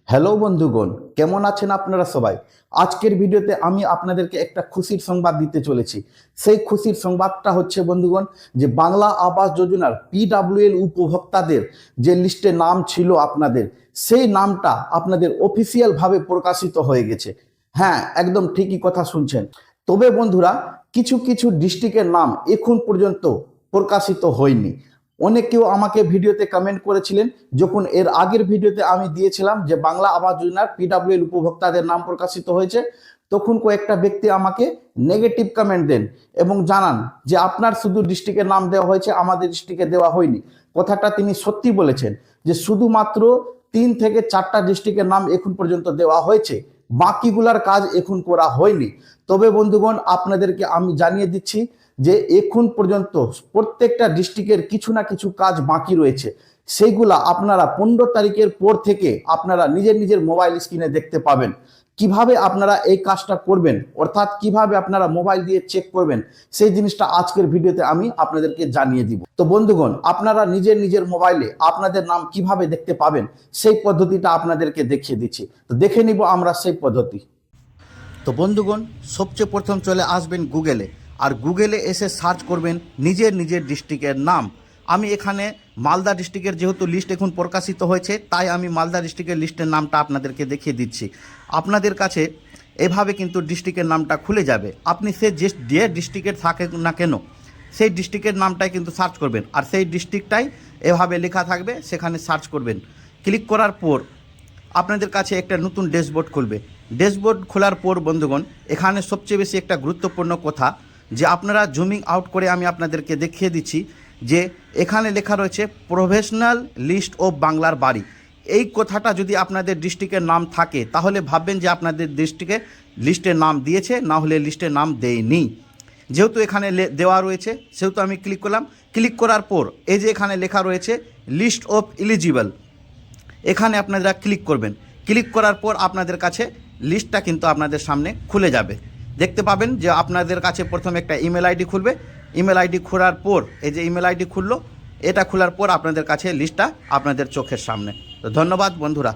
Hello বন্ধুগণ, কেমন আছেন আপনারা সবাই? আজকের ভিডিওতে আমি আপনাদেরকে একটা খুশির সংবাদ দিতে চলেছি। সেই খুশির সংবাদটা হচ্ছে বন্ধুগণ, যে বাংলা আবাস যোজনার পিডব্লিউএল উপভোক্তাদের যে লিস্টে নাম ছিল আপনাদের, সেই নামটা আপনাদের অফিসিয়ালভাবে প্রকাশিত হয়ে গেছে। হ্যাঁ, একদম ঠিকই কথা শুনছেন। তবে বন্ধুরা, কিছু কিছু ডিস্ট্রিক্টের নাম এখন পর্যন্ত প্রকাশিত হয়নি। অনেকেও আমাকে ভিডিওতে কমেন্ট করেছিলেন, যখন এর আগের ভিডিওতে আমি দিয়েছিলাম যে বাংলা আবাস যোজনার পিডব্লিউএল উপভোক্তাদের নাম প্রকাশিত হয়েছে, তখন কয়েকটা ব্যক্তি আমাকে নেগেটিভ কমেন্ট দেন এবং জানান যে আপনার শুধু ডিস্ট্রিক্টের নাম দেওয়া হয়েছে, আমাদের ডিস্ট্রিক্টে দেওয়া হয়নি। কথাটা তিনি সত্যি বলেছেন যে শুধুমাত্র 3 থেকে 4টা ডিস্ট্রিক্টের নাম এখন পর্যন্ত দেওয়া হয়েছে, বাকিগুলার কাজ এখন করা হয়নি। তবে বন্ধুগণ, আপনাদেরকে আমি জানিয়ে দিচ্ছি যে এখন পর্যন্ত প্রত্যেকটা ডিস্ট্রিক্টের কিছু না কিছু কাজ বাকি রয়েছে। সেইগুলা আপনারা 15 তারিখের পর থেকে আপনারা নিজের নিজের মোবাইল স্ক্রিনে দেখতে পাবেন। কিভাবে আপনারা এই কাজটা করবেন, অর্থাৎ কিভাবে আপনারা মোবাইল দিয়ে চেক করবেন, সেই জিনিসটা আজকের ভিডিওতে আমি আপনাদেরকে জানিয়ে দিব। তো বন্ধুগণ, আপনারা নিজের নিজের মোবাইলে আপনাদের নাম কিভাবে দেখতে পাবেন সেই পদ্ধতিটা আপনাদেরকে দেখিয়ে দিচ্ছি। তো দেখে নিব আমরা সেই পদ্ধতি। তো বন্ধুগণ, সবচেয়ে প্রথম চলে আসবেন গুগলে, আর গুগলে এসে সার্চ করবেন নিজের নিজের ডিস্ট্রিক্টের নাম। আমি এখানে মালদা ডিস্ট্রিক্টের যেহেতু লিস্ট এখন প্রকাশিত হয়েছে, তাই আমি মালদা ডিস্ট্রিক্টের লিস্টের নামটা আপনাদেরকে দেখিয়ে দিচ্ছি। আপনাদের কাছে এভাবে কিন্তু ডিস্ট্রিক্টের নামটা খুলে যাবে। আপনি যে ডিস্ট্রিক্টের থাকেন না কেন, সেই ডিস্ট্রিক্টের নামটাই কিন্তু সার্চ করবেন, আর সেই ডিস্ট্রিক্টটাই এভাবে লেখা থাকবে, সেখানে সার্চ করবেন। ক্লিক করার পর আপনাদের কাছে একটা নতুন ড্যাশবোর্ড খুলবে। ড্যাশবোর্ড খোলার পর বন্ধুগণ, এখানে সবচেয়ে বেশি একটা গুরুত্বপূর্ণ কথা, যে আপনারা জুমিং আউট করে আমি আপনাদেরকে দেখিয়ে দিচ্ছি যে এখানে লেখা রয়েছে প্রফেশনাল লিস্ট অফ বাংলার বাড়ি। এই কথাটা যদি আপনাদের ডিস্ট্রিক্টের নাম থাকে, তাহলে ভাববেন যে আপনাদের ডিস্ট্রিক্টে লিস্টের নাম দিয়েছে, না হলে লিস্টের নাম দেয়নি। যেহেতু এখানে দেওয়া রয়েছে, সেহেতু আমি ক্লিক করলাম। ক্লিক করার পর এই যে এখানে লেখা রয়েছে লিস্ট অফ এলিজিবল, এখানে আপনারা ক্লিক করবেন। ক্লিক করার পর আপনাদের কাছে লিস্টটা কিন্তু আপনাদের সামনে খুলে যাবে। দেখতে পাবেন যে আপনাদের কাছে প্রথমে একটা ইমেল আইডি খুলবে। ইমেল আইডি খোলার পর এই যে ইমেল আইডি খুললো, এটা খোলার পর আপনাদের কাছে লিস্টটা আপনাদের চোখের সামনে। তো ধন্যবাদ বন্ধুরা।